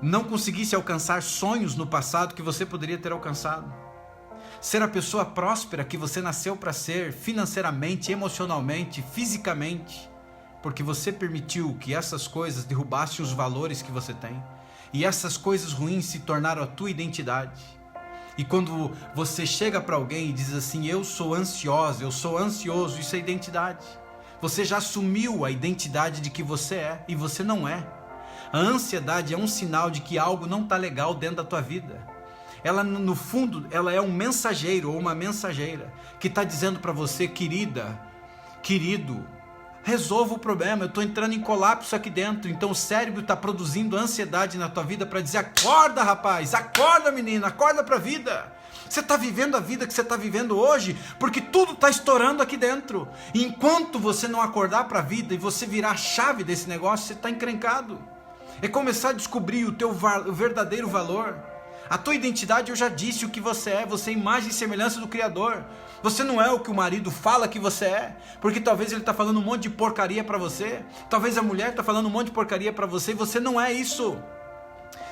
não conseguisse alcançar sonhos no passado que você poderia ter alcançado. Ser a pessoa próspera que você nasceu para ser, financeiramente, emocionalmente, fisicamente, porque você permitiu que essas coisas derrubassem os valores que você tem. E essas coisas ruins se tornaram a tua identidade. E quando você chega para alguém e diz assim, eu sou ansiosa, eu sou ansioso, isso é identidade. Você já assumiu a identidade de que você é e você não é. A ansiedade é um sinal de que algo não está legal dentro da tua vida. ela no fundo, ela é um mensageiro ou uma mensageira que está dizendo para você, querida, querido, resolva o problema, eu estou entrando em colapso aqui dentro. Então o cérebro está produzindo ansiedade na tua vida para dizer, acorda rapaz, acorda menina, acorda para a vida. Você está vivendo a vida que você está vivendo hoje porque tudo está estourando aqui dentro. E enquanto você não acordar para a vida e você virar a chave desse negócio, você está encrencado. É começar a descobrir o teu verdadeiro valor. A tua identidade, eu já disse o que você é imagem e semelhança do Criador. Você não é o que o marido fala que você é, porque talvez ele está falando um monte de porcaria para você, talvez a mulher está falando um monte de porcaria para você, e você não é isso.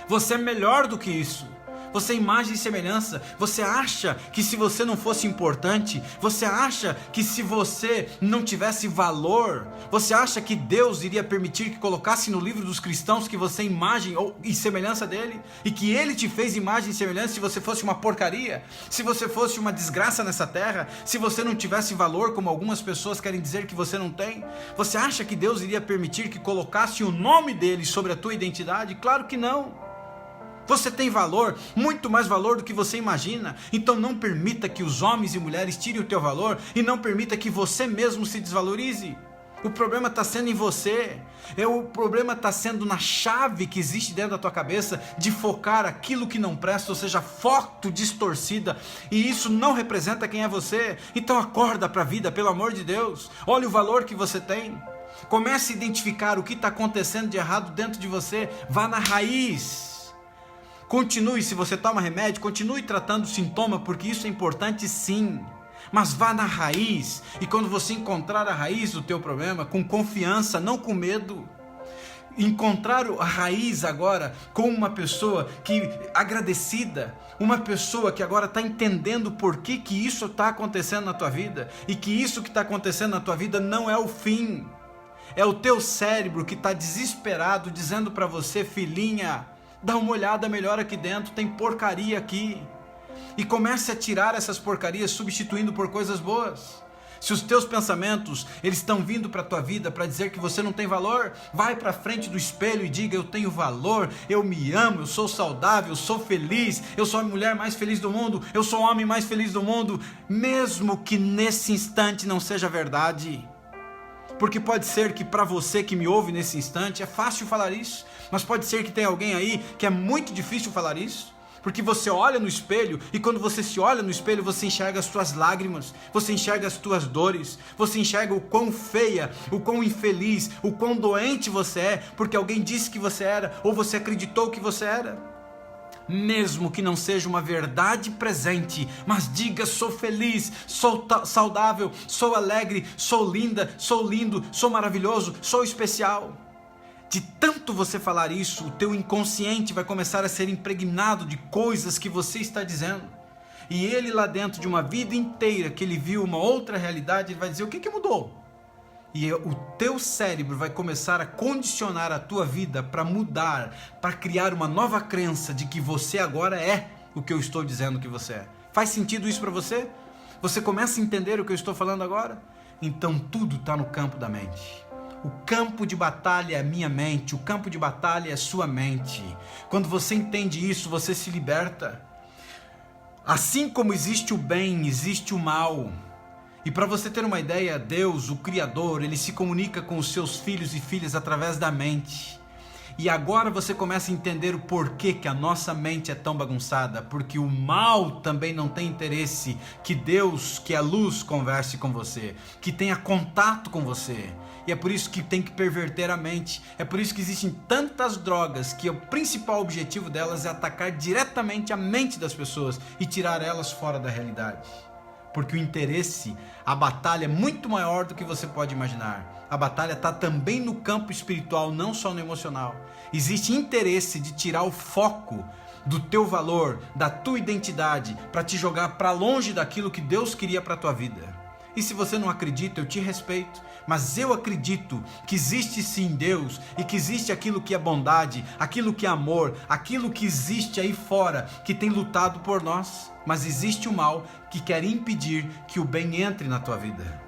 Você é melhor do que isso. Você é imagem e semelhança. Você acha que se você não fosse importante, você acha que se você não tivesse valor, você acha que Deus iria permitir que colocasse no livro dos cristãos que você é imagem e semelhança dele? E que ele te fez imagem e semelhança se você fosse uma porcaria? Se você fosse uma desgraça nessa terra? Se você não tivesse valor, como algumas pessoas querem dizer que você não tem? Você acha que Deus iria permitir que colocasse o nome dele sobre a tua identidade? Claro que não. Você tem valor, muito mais valor do que você imagina. Então não permita que os homens e mulheres tirem o teu valor e não permita que você mesmo se desvalorize. O problema está sendo em você. O problema está sendo na chave que existe dentro da tua cabeça de focar aquilo que não presta, ou seja, foto distorcida. E isso não representa quem é você. Então acorda para a vida, pelo amor de Deus. Olha o valor que você tem. Comece a identificar o que está acontecendo de errado dentro de você. Vá na raiz. Continue, se você toma remédio, continue tratando o sintoma, porque isso é importante sim. Mas vá na raiz, e quando você encontrar a raiz do teu problema, com confiança, não com medo, encontrar a raiz agora com uma pessoa que agradecida, uma pessoa que agora está entendendo por que isso está acontecendo na tua vida, e que isso que está acontecendo na tua vida não é o fim. É o teu cérebro que está desesperado, dizendo para você, filhinha, dá uma olhada melhor aqui dentro, tem porcaria aqui. E comece a tirar essas porcarias, substituindo por coisas boas. Se os teus pensamentos, eles estão vindo para a tua vida para dizer que você não tem valor, vai para frente do espelho e diga, eu tenho valor, eu me amo, eu sou saudável, eu sou feliz, eu sou a mulher mais feliz do mundo, eu sou o homem mais feliz do mundo, mesmo que nesse instante não seja verdade. Porque pode ser que para você que me ouve nesse instante é fácil falar isso, mas pode ser que tenha alguém aí que é muito difícil falar isso, porque você olha no espelho e quando você se olha no espelho você enxerga as tuas lágrimas, você enxerga as tuas dores, você enxerga o quão feia, o quão infeliz, o quão doente você é, porque alguém disse que você era ou você acreditou que você era. Mesmo que não seja uma verdade presente, mas diga, sou feliz, sou saudável, sou alegre, sou linda, sou lindo, sou maravilhoso, sou especial. De tanto você falar isso, o teu inconsciente vai começar a ser impregnado de coisas que você está dizendo. E ele lá dentro de uma vida inteira que ele viu uma outra realidade, ele vai dizer, o que mudou? E o teu cérebro vai começar a condicionar a tua vida para mudar, para criar uma nova crença de que você agora é o que eu estou dizendo que você é. Faz sentido isso para você? Você começa a entender o que eu estou falando agora? Então tudo está no campo da mente. O campo de batalha é a minha mente, o campo de batalha é a sua mente. Quando você entende isso, você se liberta. Assim como existe o bem, existe o mal. E para você ter uma ideia, Deus, o Criador, ele se comunica com os seus filhos e filhas através da mente. E agora você começa a entender o porquê que a nossa mente é tão bagunçada. Porque o mal também não tem interesse que Deus, que é a luz, converse com você, que tenha contato com você. E é por isso que tem que perverter a mente. É por isso que existem tantas drogas que o principal objetivo delas é atacar diretamente a mente das pessoas e tirar elas fora da realidade. Porque o interesse, a batalha é muito maior do que você pode imaginar. A batalha está também no campo espiritual, não só no emocional. Existe interesse de tirar o foco do teu valor, da tua identidade, para te jogar para longe daquilo que Deus queria para a tua vida. E se você não acredita, eu te respeito, mas eu acredito que existe sim Deus e que existe aquilo que é bondade, aquilo que é amor, aquilo que existe aí fora, que tem lutado por nós. Mas existe o mal que quer impedir que o bem entre na tua vida.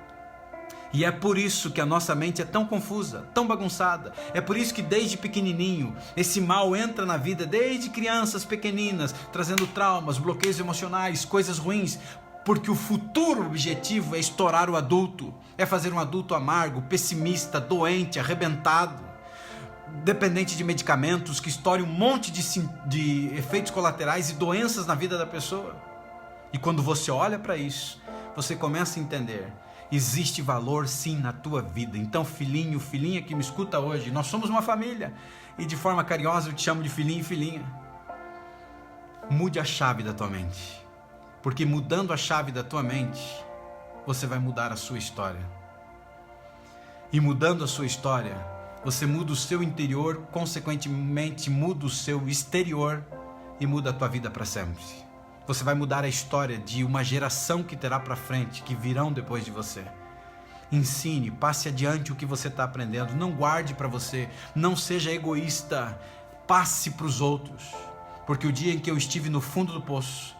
E é por isso que a nossa mente é tão confusa, tão bagunçada. É por isso que desde pequenininho esse mal entra na vida, desde crianças pequeninas, trazendo traumas, bloqueios emocionais, coisas ruins. Porque o futuro objetivo é estourar o adulto, é fazer um adulto amargo, pessimista, doente, arrebentado, dependente de medicamentos, que estoure um monte de efeitos colaterais e doenças na vida da pessoa. E quando você olha para isso, você começa a entender: existe valor sim na tua vida. Então, filhinho, filhinha que me escuta hoje, nós somos uma família. E de forma carinhosa eu te chamo de filhinho e filhinha. Mude a chave da tua mente. Porque mudando a chave da tua mente, você vai mudar a sua história. E mudando a sua história, você muda o seu interior, consequentemente muda o seu exterior e muda a tua vida para sempre. Você vai mudar a história de uma geração que terá para frente, que virão depois de você. Ensine, passe adiante o que você está aprendendo. Não guarde para você, não seja egoísta, passe para os outros. Porque o dia em que eu estive no fundo do poço,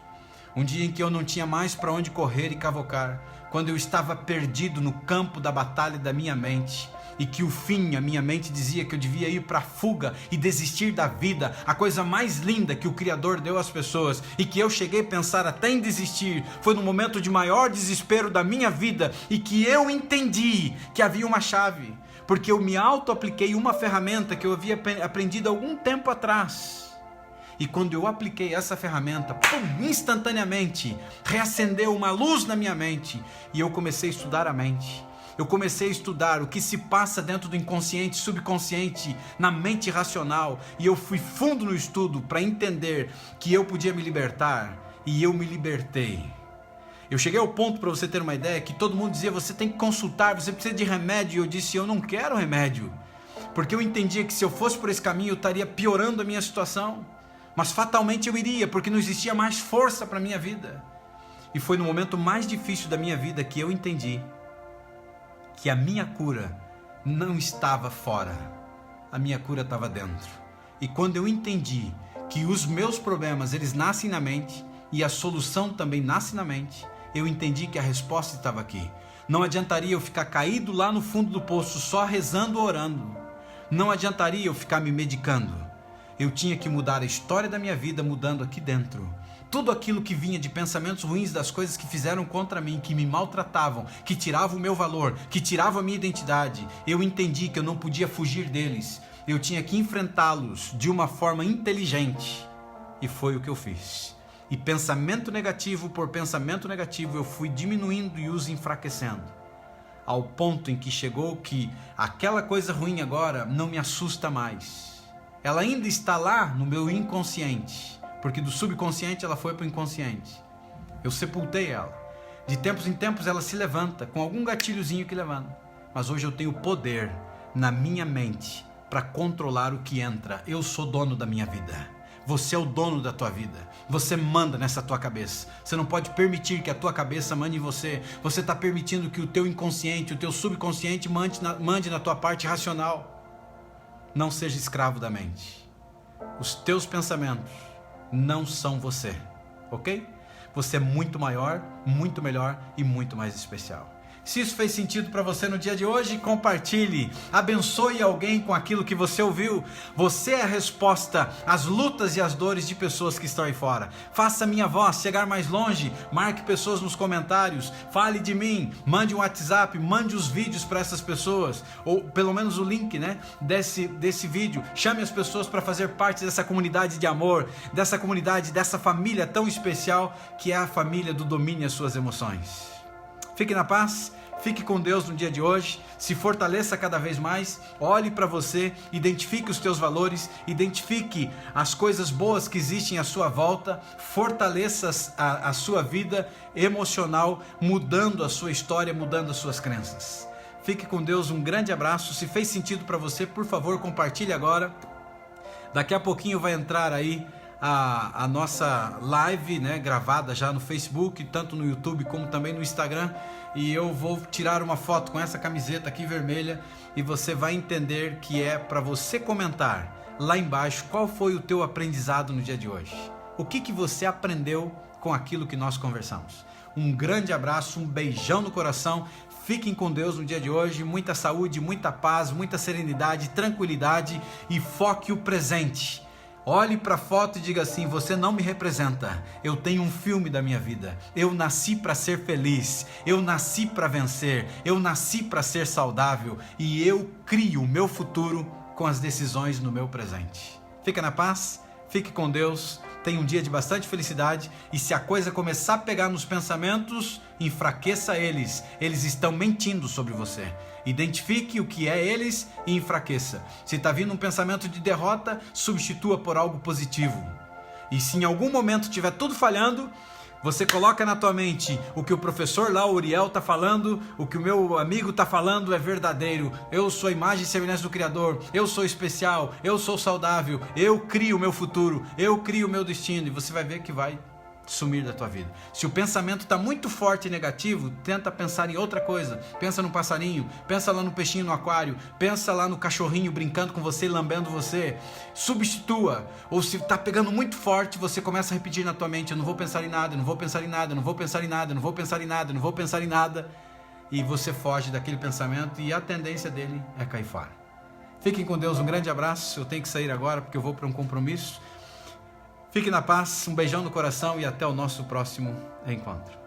um dia em que eu não tinha mais para onde correr e cavocar, quando eu estava perdido no campo da batalha da minha mente, e que o fim, a minha mente dizia que eu devia ir para a fuga e desistir da vida, a coisa mais linda que o Criador deu às pessoas, e que eu cheguei a pensar até em desistir, foi no momento de maior desespero da minha vida, e que eu entendi que havia uma chave, porque eu me auto-apliquei uma ferramenta que eu havia aprendido algum tempo atrás. E quando eu apliquei essa ferramenta, instantaneamente reacendeu uma luz na minha mente, e eu comecei a estudar a mente. Eu comecei a estudar o que se passa dentro do inconsciente, subconsciente, na mente racional, e eu fui fundo no estudo para entender que eu podia me libertar, e eu me libertei. Eu cheguei ao ponto, para você ter uma ideia, que todo mundo dizia: você tem que consultar, você precisa de remédio, e eu disse: eu não quero remédio, porque eu entendia que se eu fosse por esse caminho eu estaria piorando a minha situação. Mas fatalmente eu iria, porque não existia mais força para a minha vida. E foi no momento mais difícil da minha vida que eu entendi que a minha cura não estava fora, a minha cura estava dentro. E quando eu entendi que os meus problemas, eles nascem na mente, e a solução também nasce na mente, eu entendi que a resposta estava aqui. Não adiantaria eu ficar caído lá no fundo do poço só rezando ou orando. Não adiantaria eu ficar me medicando. Eu tinha que mudar a história da minha vida mudando aqui dentro. Tudo aquilo que vinha de pensamentos ruins, das coisas que fizeram contra mim, que me maltratavam, que tiravam o meu valor, que tiravam a minha identidade, eu entendi que eu não podia fugir deles. Eu tinha que enfrentá-los de uma forma inteligente. E foi o que eu fiz. E pensamento negativo por pensamento negativo eu fui diminuindo e os enfraquecendo. Ao ponto em que chegou que aquela coisa ruim agora não me assusta mais. Ela ainda está lá no meu inconsciente, porque do subconsciente ela foi para o inconsciente. Eu sepultei ela. De tempos em tempos ela se levanta, com algum gatilhozinho que levanta. Mas hoje eu tenho poder na minha mente para controlar o que entra. Eu sou dono da minha vida. Você é o dono da tua vida. Você manda nessa tua cabeça. Você não pode permitir que a tua cabeça mande em você. Você está permitindo que o teu inconsciente, o teu subconsciente mande na tua parte racional. Não seja escravo da mente. Os teus pensamentos não são você, ok? Você é muito maior, muito melhor e muito mais especial. Se isso fez sentido para você no dia de hoje, compartilhe, abençoe alguém com aquilo que você ouviu. Você é a resposta às lutas e às dores de pessoas que estão aí fora. Faça a minha voz chegar mais longe, marque pessoas nos comentários, fale de mim, mande um WhatsApp, mande os vídeos para essas pessoas, ou pelo menos o link, né, desse vídeo. Chame as pessoas para fazer parte dessa comunidade de amor, dessa comunidade, dessa família tão especial que é a família do Domine as Suas Emoções. Fique na paz, fique com Deus no dia de hoje, se fortaleça cada vez mais, olhe para você, identifique os teus valores, identifique as coisas boas que existem à sua volta, fortaleça a sua vida emocional, mudando a sua história, mudando as suas crenças. Fique com Deus, um grande abraço. Se fez sentido para você, por favor, compartilhe agora. Daqui a pouquinho vai entrar aí a nossa live, né, gravada já no Facebook, tanto no YouTube como também no Instagram, e eu vou tirar uma foto com essa camiseta aqui vermelha e você vai entender que é para você comentar lá embaixo qual foi o teu aprendizado no dia de hoje. O que você aprendeu com aquilo que nós conversamos? Um grande abraço, um beijão no coração. Fiquem com Deus no dia de hoje. Muita saúde, muita paz, muita serenidade, tranquilidade e foque o presente. Olhe para a foto e diga assim: você não me representa, eu tenho um filme da minha vida, eu nasci para ser feliz, eu nasci para vencer, eu nasci para ser saudável e eu crio o meu futuro com as decisões no meu presente. Fica na paz, fique com Deus, tenha um dia de bastante felicidade e se a coisa começar a pegar nos pensamentos, enfraqueça eles, eles estão mentindo sobre você. Identifique o que é eles e enfraqueça. Se está vindo um pensamento de derrota, substitua por algo positivo. E se em algum momento estiver tudo falhando, você coloca na tua mente o que o professor lá, o Uriel, está falando, o que o meu amigo está falando é verdadeiro. Eu sou a imagem e semelhança do Criador, eu sou especial, eu sou saudável, eu crio o meu futuro, eu crio o meu destino. E você vai ver que vai sumir da tua vida. Se o pensamento está muito forte e negativo, tenta pensar em outra coisa. Pensa no passarinho, pensa lá no peixinho no aquário, pensa lá no cachorrinho brincando com você e lambendo você. Substitua. Ou se está pegando muito forte, você começa a repetir na tua mente: eu não vou pensar em nada, eu não vou pensar em nada, eu não vou pensar em nada, eu não vou pensar em nada, eu não vou pensar em nada. E você foge daquele pensamento e a tendência dele é cair fora. Fiquem com Deus, um grande abraço. Eu tenho que sair agora porque eu vou para um compromisso. Fique na paz, um beijão no coração e até o nosso próximo encontro.